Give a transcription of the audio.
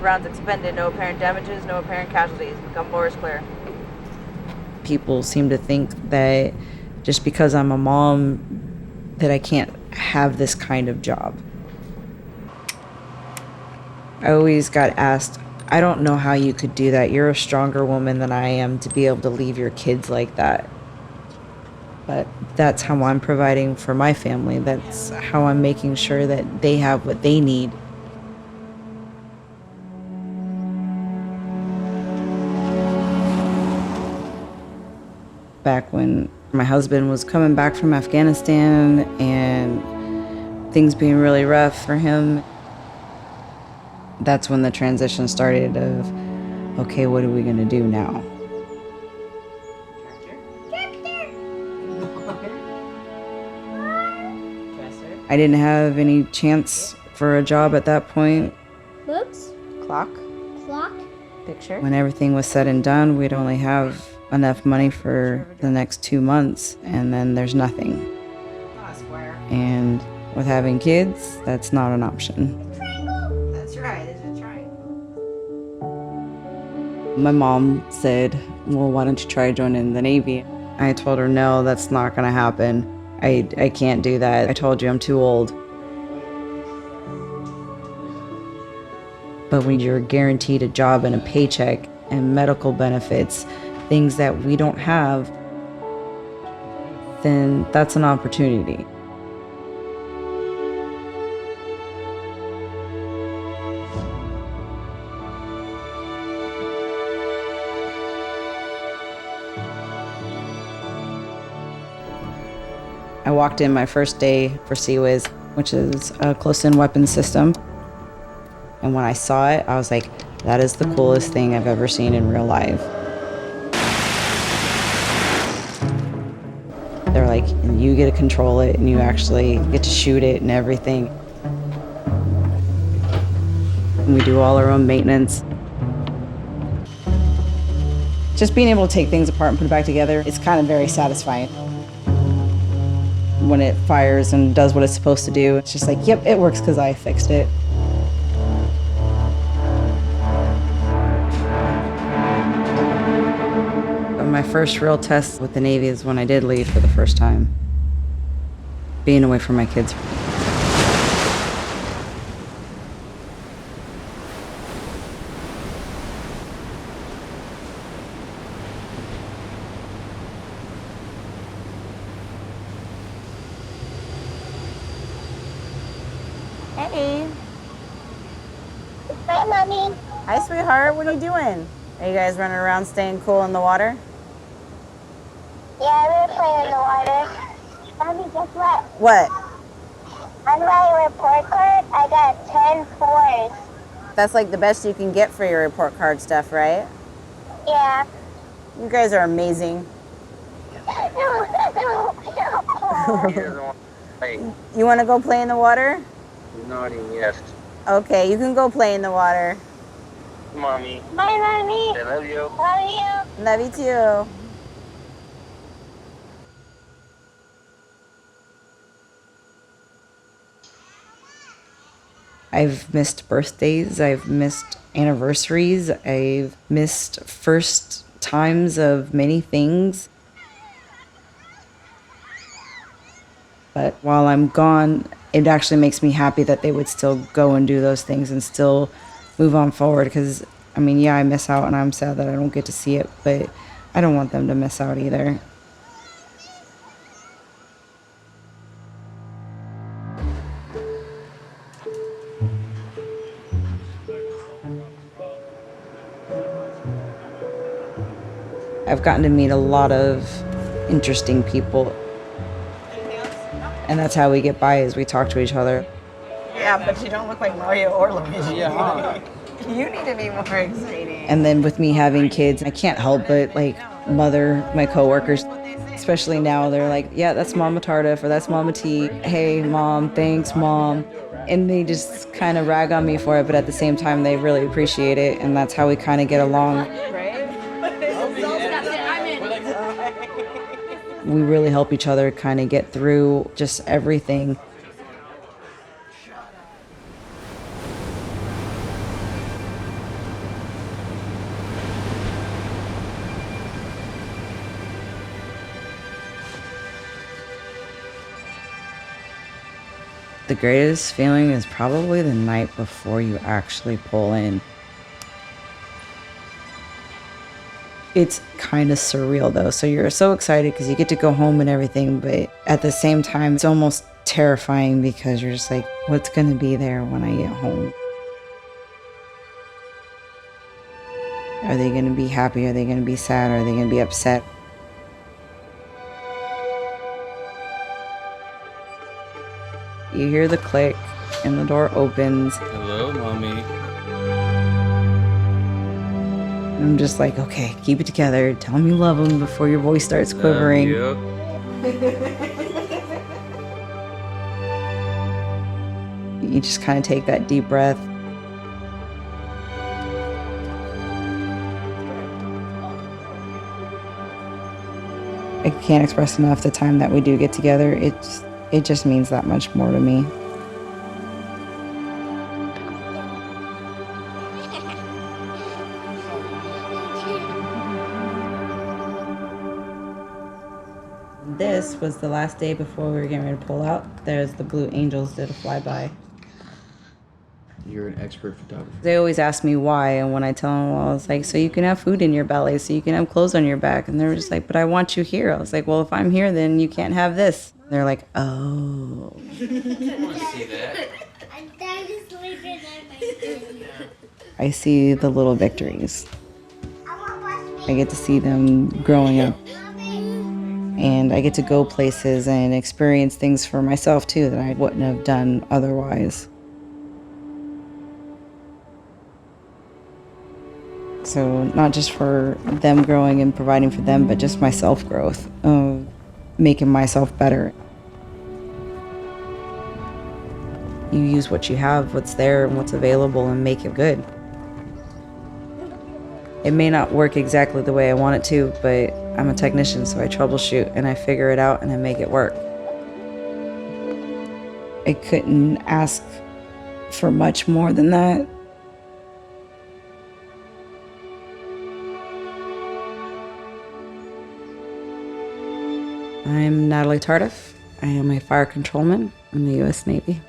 100 rounds expended. No apparent damages, no apparent casualties. Gun bore is clear. People seem to think that just because I'm a mom that I can't have this kind of job. I always got asked, I don't know how you could do that. You're a stronger woman than I am to be able to leave your kids like that. But that's how I'm providing for my family. That's how I'm making sure that they have what they need. Back when my husband was coming back from Afghanistan and things being really rough for him, that's when the transition started of, okay, what are we gonna do now? I didn't have any chance for a job at that point. Books. Clock. Clock. Picture. When everything was said and done, we'd only have enough money for the next 2 months, and then there's nothing. And with having kids, that's not an option. That's right, it's a triangle. My mom said, well, why don't you try joining the Navy? I told her, no, that's not gonna happen. I can't do that. I told you I'm too old. But when you're guaranteed a job and a paycheck and medical benefits, things that we don't have, then that's an opportunity. I walked in my first day for CWIS, which is a close-in weapons system. And when I saw it, I was like, that is the coolest thing I've ever seen in real life. They're like, and you get to control it, and you actually get to shoot it and everything. And we do all our own maintenance. Just being able to take things apart and put it back together, it's kind of very satisfying. When it fires and does what it's supposed to do, it's just like, yep, it works because I fixed it. My first real test with the Navy is when I did leave for the first time. Being away from my kids. Hey. Hi, Mommy. Hi, sweetheart. What are you doing? Are you guys running around staying cool in the water? Yeah, we're playing in the water. Mommy, guess what? What? On my report card, I got 10 fours. That's like the best you can get for your report card stuff, right? Yeah. You guys are amazing. You want to go play in the water? Nodding yes. Okay, you can go play in the water. Mommy. Bye, Mommy. I love you. Love you. Love you too. I've missed birthdays, I've missed anniversaries, I've missed first times of many things. But while I'm gone, it actually makes me happy that they would still go and do those things and still move on forward. Because, I mean, yeah, I miss out and I'm sad that I don't get to see it, but I don't want them to miss out either. I've gotten to meet a lot of interesting people. And that's how we get by, is we talk to each other. Yeah, but you don't look like Mario or Luigi. Yeah. You need to be more exciting. And then with me having kids, I can't help but like mother my coworkers. Especially now, they're like, yeah, that's Mama Tardif or that's Mama T. Hey, Mom, thanks, Mom. And they just kind of rag on me for it, but at the same time, they really appreciate it. And that's how we kind of get along. We really help each other kind of get through just everything. The greatest feeling is probably the night before you actually pull in. It's kind of surreal though, so you're so excited because you get to go home and everything, but at the same time, it's almost terrifying because you're just like, what's gonna be there when I get home? Are they gonna be happy? Are they gonna be sad? Are they gonna be upset? You hear the click and the door opens. Hello, Mommy. I'm just like, okay, keep it together. Tell them you love them before your voice starts quivering. You. You just kind of take that deep breath. I can't express enough the time that we do get together. It just means that much more to me. This was the last day before we were getting ready to pull out. There's the Blue Angels did a flyby. You're an expert photographer. They always ask me why, and when I tell them, well, I was like, so you can have food in your belly, so you can have clothes on your back. And they're just like, but I want you here. I was like, well, if I'm here, then you can't have this. They're like, oh. I want to see that. I see the little victories. I get to see them growing up. And I get to go places and experience things for myself, too, that I wouldn't have done otherwise. So not just for them growing and providing for them, but just my self-growth of making myself better. You use what you have, what's there, and what's available, and make it good. It may not work exactly the way I want it to, but I'm a technician, so I troubleshoot and I figure it out and I make it work. I couldn't ask for much more than that. I'm Natalie Tardif. I am a fire controlman in the U.S. Navy.